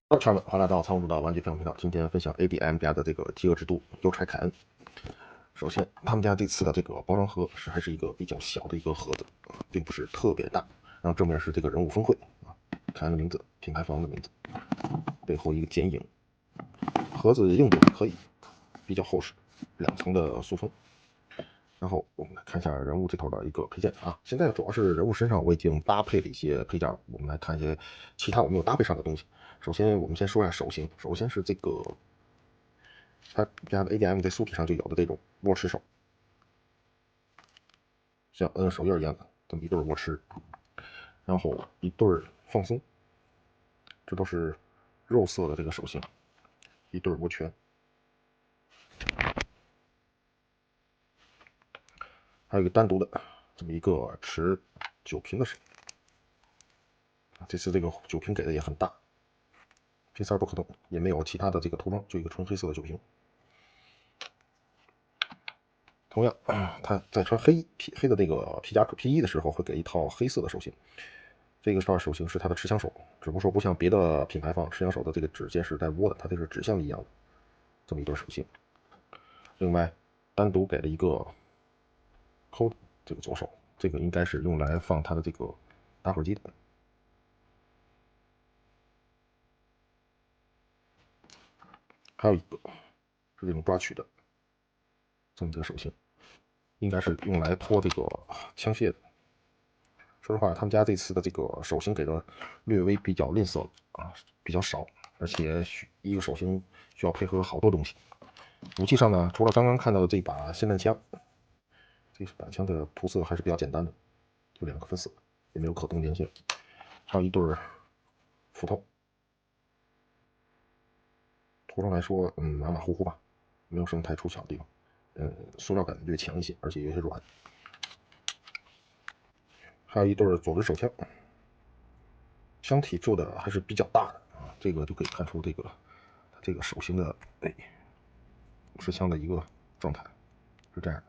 朋友们，欢迎来到仓鼠的玩具分享频道。今天分享 ADM 家的这个饥饿之都邮差凯恩。首先，他们家这次的这个包装盒还是一个比较小的一个盒子，并不是特别大。然后正面是这个人物峰会凯恩的名字、品牌方的名字，背后一个剪影。盒子硬度可以，比较厚实，2层的塑封。然后我们来看一下人物这头的一个配件啊。现在主要是人物身上我已经搭配了一些配件，我们来看一些其他我没有搭配上的东西。首先，我们先说一下手型。首先是这个它家的 ADM 在书体上就有的这种握持手，像摁手印一样的这么一对握持，然后一对放松，这都是肉色的这个手型，一对握拳，还有一个单独的这么一个持酒瓶的手。这次这个酒瓶给的也很大，瓶塞不可动，也没有其他的这个涂装，就一个纯黑色的酒瓶。同样，他在穿黑的这个皮衣的时候，会给一套黑色的手型。这个手型是他的持枪手，只不过说不像别的品牌方持枪手的这个指尖是带窝的，它这是指向一样的这么一对手型。另外，单独给了一个扣这个左手，这个应该是用来放他的这个打火机的。还有一个是这种抓取的这么一个手型，应该是用来拖这个枪械的。说实话，他们家这次的这个手型给的略微比较吝啬比较少，而且一个手型需要配合好多东西。武器上呢，除了刚刚看到的这把霰弹枪，这把枪的涂色还是比较简单的，就2个分色，也没有可动连线。还有一对斧头，涂装来说，马马虎虎吧，没有什么太出巧的地方。塑料感略强一些，而且有些软。还有一对左轮手枪，枪体做的还是比较大的啊，这个就可以看出它这个手型的持枪的一个状态是这样的，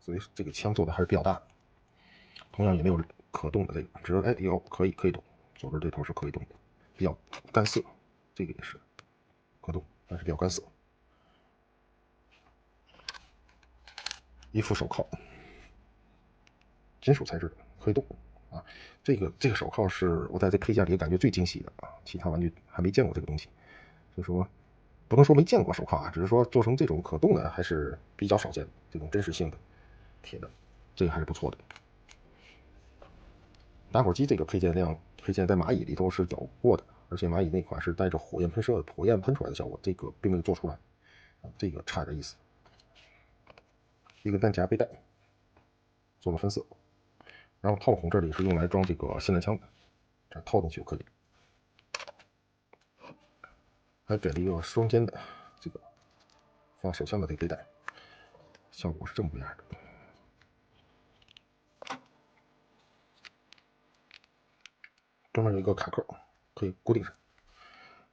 所以这个枪做的还是比较大的。同样也没有可动的这个，只是有可以动，左边这头是可以动的，比较干涩，这个也是可动，但是比较干涩。一副手铐，金属材质的，可以动啊。这个手铐是我在这配件里感觉最惊喜的啊，其他玩具还没见过这个东西，所以说不能说没见过手铐啊，只是说做成这种可动的还是比较少见的，这种真实性的铁的，这个还是不错的。打火机这个配件在蚂蚁里头是有过的，而且蚂蚁那款是带着火焰喷出来的效果，这个并没有做出来，这个差点意思。一个弹夹背带做了分色，然后套孔这里是用来装这个霰弹枪的，这套进去就可以。还给了一个双肩的这个放手枪的这个背带，效果是这么样的。专门有一个卡扣可以固定上，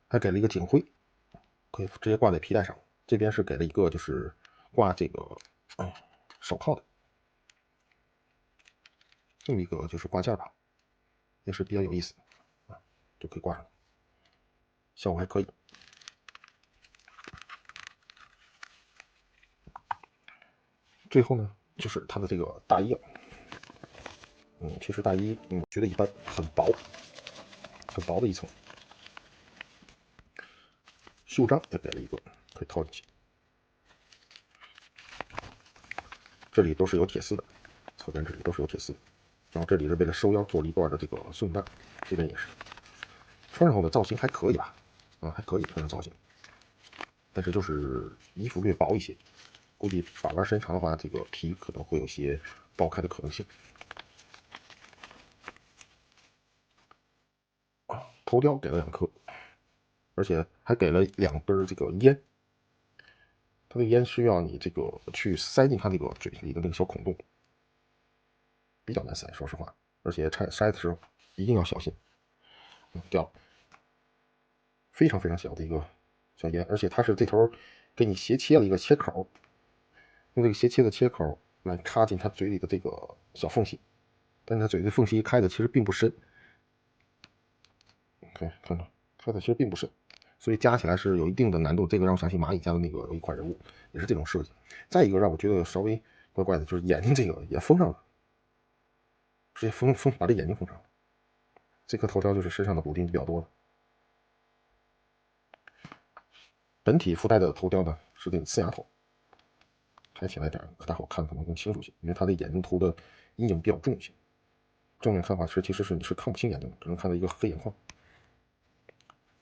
还给了一个警徽，可以直接挂在皮带上。这边是给了一个就是挂这个手铐的这么一个就是挂件吧，也是比较有意思啊，就可以挂上，效果还可以。最后呢，就是它的这个大衣，其实大衣我觉得一般，很薄，很薄的一层。袖章也给了一个，可以套进去，这里都是有铁丝的，侧边这里都是有铁丝，然后这里是为了收腰做了一段的这个松紧带，这边也是。穿上后的造型还可以吧，还可以穿上造型，但是就是衣服略薄一些，估计把玩时间长的话，这个皮可能会有些爆开的可能性。头雕给了2颗，而且还给了2根这个烟，它的烟需要你这个去塞进它那个嘴里的那个小孔洞，比较难塞，说实话，而且塞的时候一定要小心，掉，非常非常小的一个小烟，而且它是这头给你斜切了一个切口，用这个斜切的切口来插进它嘴里的这个小缝隙，但是它嘴的缝隙开的其实并不深，可以看到开的其实并不深，所以加起来是有一定的难度。这个让我想起蚂蚁家的那个有一款人物，也是这种设计。再一个让我觉得稍微怪怪的，就是眼睛这个也封上了，直接把这眼睛封上了。这颗头条就是身上的补丁比较多了。本体附带的头雕呢是这个呲牙头，开起来点大伙看可能更清楚些，因为它的眼睛涂的阴影比较重一些。正面看法其实是你是看不清眼睛的，只能看到一个黑眼眶，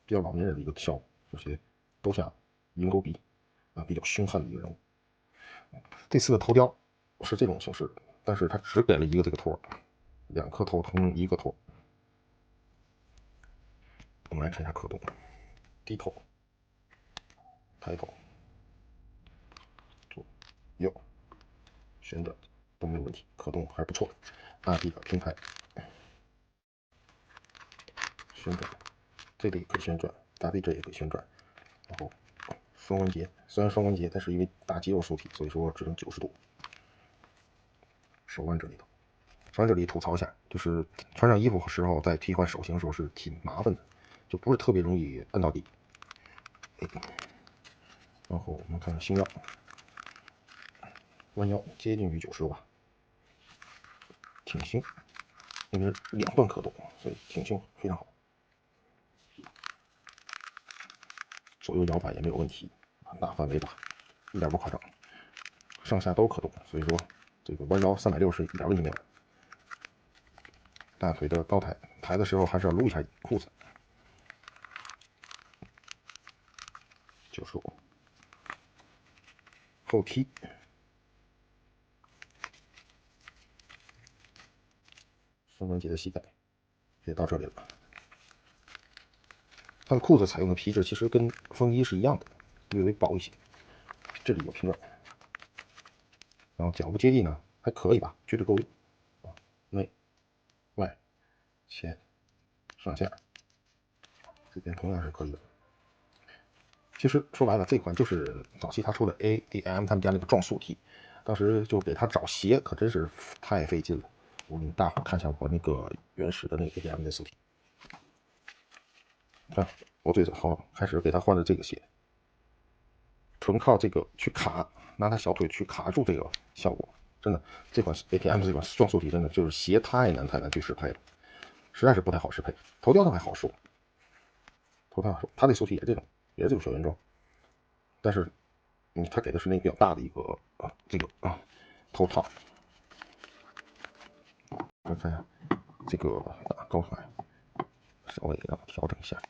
比较老年人的一个效果，有些兜下鹰钩鼻啊，比较凶悍的一个人物。这次的头雕是这种形式，但是它只给了一个这个托，2颗头同一个托。我们来看一下可动，低头、抬头、左右旋转都没有问题，可动还是不错。大臂的平抬、旋转，这里可以旋转，大臂这也可以旋转。然后双关节，虽然双关节，但是因为大肌肉受体，所以说只能90度。手腕这里头，手腕这里吐槽一下，就是穿上衣服时候在替换手型的时候是挺麻烦的，就不是特别容易摁到底。然后我们看星腰，弯腰接近于90度吧，挺胸，因为2段可动，所以挺胸非常好。左右摇摆也没有问题，大范围的，一点不夸张，上下都可动，所以说这个弯腰360一点问题没有。大腿的高抬的时候还是要撸一下裤子，90度，后踢，双关节的膝盖也到这里了。它的裤子采用的皮质其实跟风衣是一样的，略微薄一些，这里有平软。然后脚部接地呢还可以吧，绝对够用啊，内外前上下，这边同样是可以的。其实说白了，这款就是早期他出的 ADM 他们家那个撞速体，当时就给他找鞋可真是太费劲了。我给大伙看一下我那个原始的那个 ADM 的速体，看我最后开始给他换的这个鞋，纯靠这个去卡，拿他小腿去卡住这个效果，真的这款 ADM 这款撞速体真的就是鞋太难去适配了，实在是不太好适配。头雕倒还好说，头雕好说，他这速体也是这种小原装，但是他给的是那个比较大的一个这个头套。我看一下这个高出来，稍微让调整一下。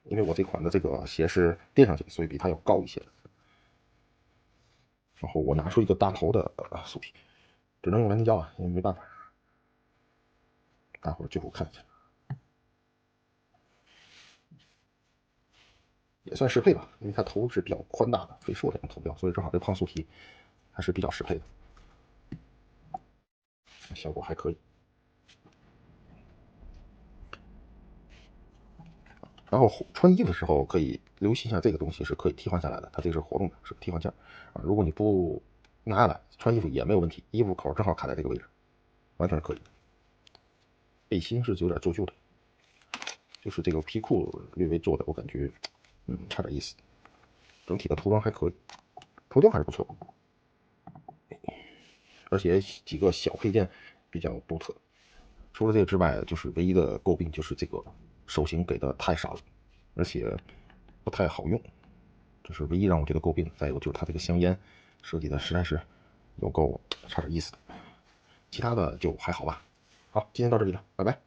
因为我这款的这个鞋是垫上去，所以比它要高一些。然后我拿出一个大头的素皮，只能用蓝天胶啊，因为没办法。大伙儿最后看一下，也算适配吧，因为它头是比较宽大的、飞硕这种头标，所以正好这胖素皮还是比较适配的，效果还可以。然后穿衣服的时候可以留心一下，这个东西是可以替换下来的，它这个是活动的，是个替换件啊。如果你不拿下来穿衣服也没有问题，衣服口正好卡在这个位置，完全是可以的。背心是有点旧旧的，就是这个皮裤略微做的，我感觉差点意思。整体的涂装还可以，头雕还是不错，而且几个小配件比较独特。除了这个之外，就是唯一的诟病就是这个手型给的太少了，而且不太好用，这是唯一让我觉得诟病。再有就是它这个香烟设计的实在是有够差点意思的，其他的就还好吧。好，今天到这里了，拜拜。